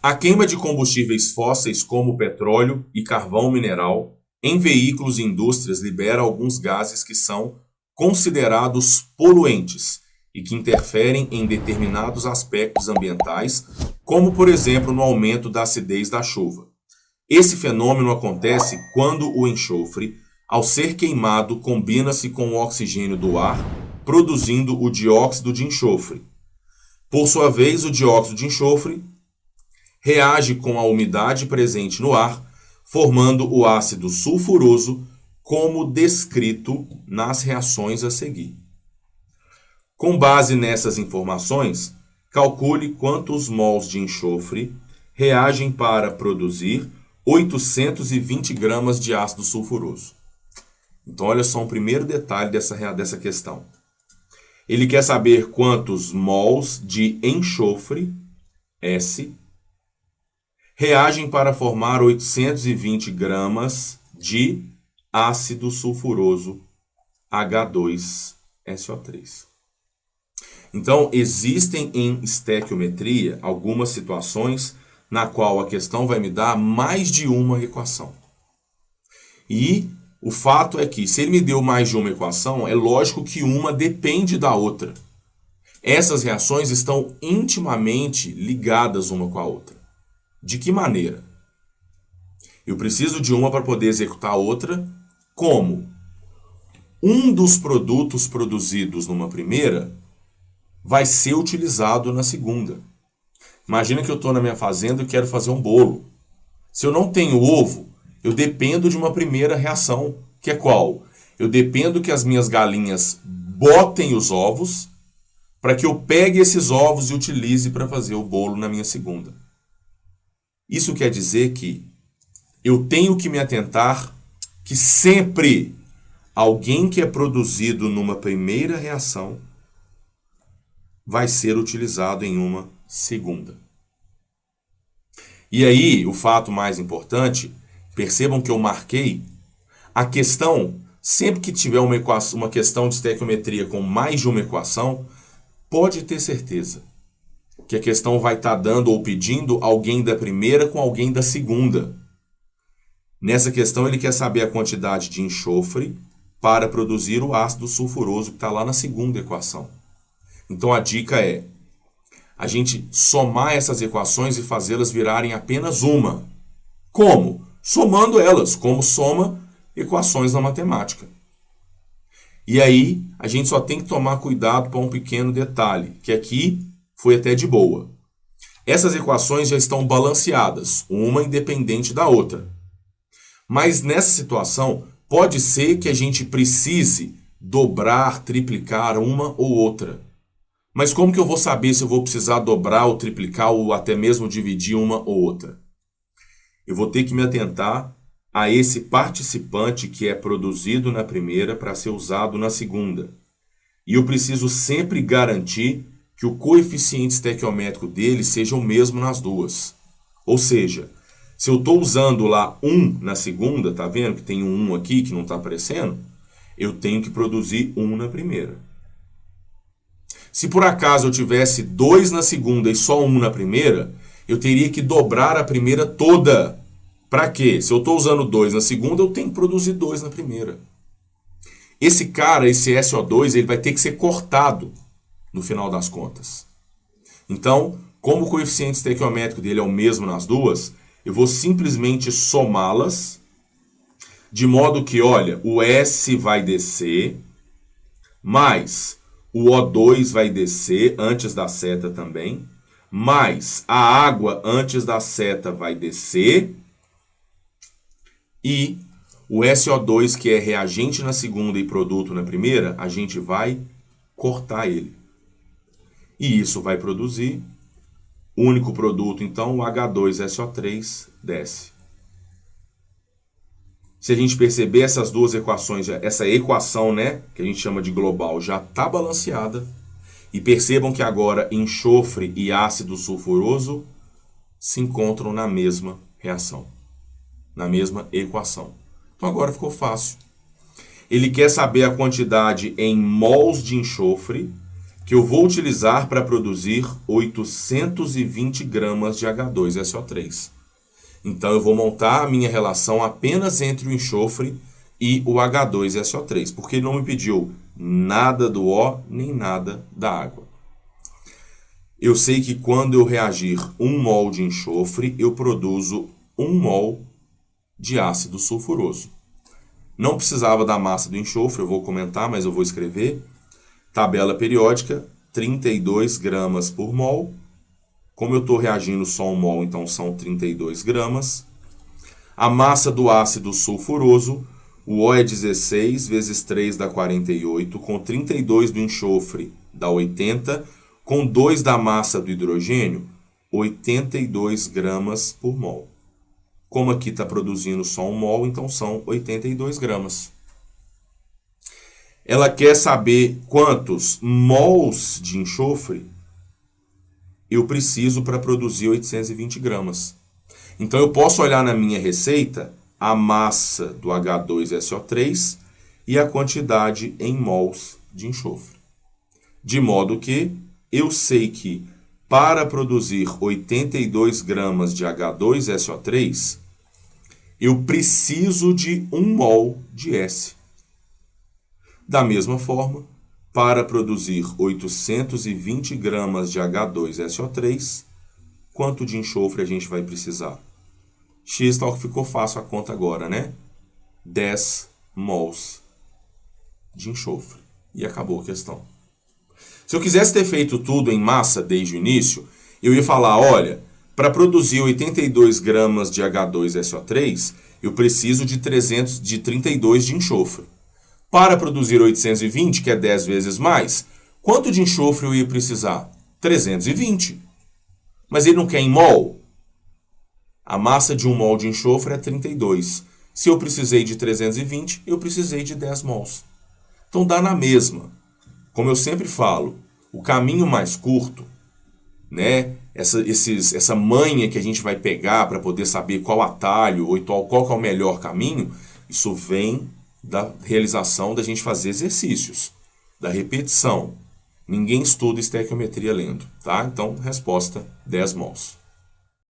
A queima de combustíveis fósseis como petróleo e carvão mineral em veículos e indústrias libera alguns gases que são considerados poluentes e que interferem em determinados aspectos ambientais, como por exemplo no aumento da acidez da chuva. Esse fenômeno acontece quando o enxofre, ao ser queimado, combina-se com o oxigênio do ar, produzindo o dióxido de enxofre. Por sua vez, o dióxido de enxofre reage com a umidade presente no ar, formando o ácido sulfuroso, como descrito nas reações a seguir. Com base nessas informações, calcule quantos mols de enxofre reagem para produzir 820 gramas de ácido sulfuroso. Então, olha só um primeiro detalhe dessa questão. Ele quer saber quantos mols de enxofre, S, reagem para formar 820 gramas de ácido sulfuroso, H2SO3. Então, existem em estequiometria algumas situações na qual a questão vai me dar mais de uma equação. E o fato é que, se ele me deu mais de uma equação, é lógico que uma depende da outra. Essas reações estão intimamente ligadas uma com a outra. De que maneira? Eu preciso de uma para poder executar a outra. Como? Um dos produtos produzidos numa primeira vai ser utilizado na segunda. Imagina que eu estou na minha fazenda e quero fazer um bolo. Se eu não tenho ovo, eu dependo de uma primeira reação, que é qual? Eu dependo que as minhas galinhas botem os ovos para que eu pegue esses ovos e utilize para fazer o bolo na minha segunda. Isso quer dizer que eu tenho que me atentar que sempre alguém que é produzido numa primeira reação vai ser utilizado em uma segunda. E aí, o fato mais importante, percebam que eu marquei a questão, sempre que tiver uma questão de estequiometria com mais de uma equação, pode ter certeza que a questão vai estar dando ou pedindo alguém da primeira com alguém da segunda. Nessa questão, ele quer saber a quantidade de enxofre para produzir o ácido sulfuroso que está lá na segunda equação. Então, a dica é a gente somar essas equações e fazê-las virarem apenas uma. Como? Somando elas, como soma equações na matemática. E aí, a gente só tem que tomar cuidado para um pequeno detalhe, que aqui foi até de boa. Essas equações já estão balanceadas, uma independente da outra. Mas nessa situação, pode ser que a gente precise dobrar, triplicar uma ou outra. Mas como que eu vou saber se eu vou precisar dobrar ou triplicar ou até mesmo dividir uma ou outra? Eu vou ter que me atentar a esse participante que é produzido na primeira para ser usado na segunda. E eu preciso sempre garantir que o coeficiente estequiométrico dele seja o mesmo nas duas. Ou seja, se eu estou usando lá 1 na segunda, tá vendo que tem um 1 aqui que não está aparecendo? Eu tenho que produzir 1 na primeira. Se por acaso eu tivesse 2 na segunda e só 1 na primeira, eu teria que dobrar a primeira toda. Para quê? Se eu estou usando 2 na segunda, eu tenho que produzir 2 na primeira. Esse cara, esse SO2, ele vai ter que ser cortado no final das contas. Então, como o coeficiente estequiométrico dele é o mesmo nas duas, eu vou simplesmente somá-las, de modo que, olha, o S vai descer, mais o O2 vai descer antes da seta também, mais a água antes da seta vai descer, e o SO2, que é reagente na segunda e produto na primeira, a gente vai cortar ele. E isso vai produzir o único produto, então, o H2SO3 desce. Se a gente perceber essas duas equações, essa equação, né, que a gente chama de global, já está balanceada. E percebam que agora enxofre e ácido sulfuroso se encontram na mesma reação, na mesma equação. Então agora ficou fácil. Ele quer saber a quantidade em mols de enxofre que eu vou utilizar para produzir 820 gramas de H2SO3. Então eu vou montar a minha relação apenas entre o enxofre e o H2SO3, porque ele não me pediu nada do O nem nada da água. Eu sei que quando eu reagir 1 mol de enxofre, eu produzo 1 mol de ácido sulfuroso. Não precisava da massa do enxofre, eu vou comentar, mas eu vou escrever. Tabela periódica, 32 gramas por mol. Como eu estou reagindo só 1 mol, então são 32 gramas. A massa do ácido sulfuroso, o O é 16 vezes 3 dá 48, com 32 do enxofre dá 80, com 2 da massa do hidrogênio, 82 gramas por mol. Como aqui está produzindo só 1 mol, então são 82 gramas. Ela quer saber quantos mols de enxofre eu preciso para produzir 820 gramas. Então eu posso olhar na minha receita a massa do H2SO3 e a quantidade em mols de enxofre. De modo que eu sei que para produzir 82 gramas de H2SO3, eu preciso de 1 mol de S. Da mesma forma, para produzir 820 gramas de H2SO3, quanto de enxofre a gente vai precisar? X tal que ficou fácil a conta agora, né? 10 mols de enxofre. E acabou a questão. Se eu quisesse ter feito tudo em massa desde o início, eu ia falar, olha, para produzir 82 gramas de H2SO3, eu preciso de 32 de enxofre. Para produzir 820, que é 10 vezes mais, quanto de enxofre eu ia precisar? 320. Mas ele não quer em mol? A massa de 1 mol de enxofre é 32. Se eu precisei de 320, eu precisei de 10 mols. Então dá na mesma. Como eu sempre falo, o caminho mais curto, né? Essa manha que a gente vai pegar para poder saber qual atalho ou qual que é o melhor caminho, isso vem da realização da gente fazer exercícios, da repetição. Ninguém estuda estequiometria lendo, tá? Então, resposta, 10 mols.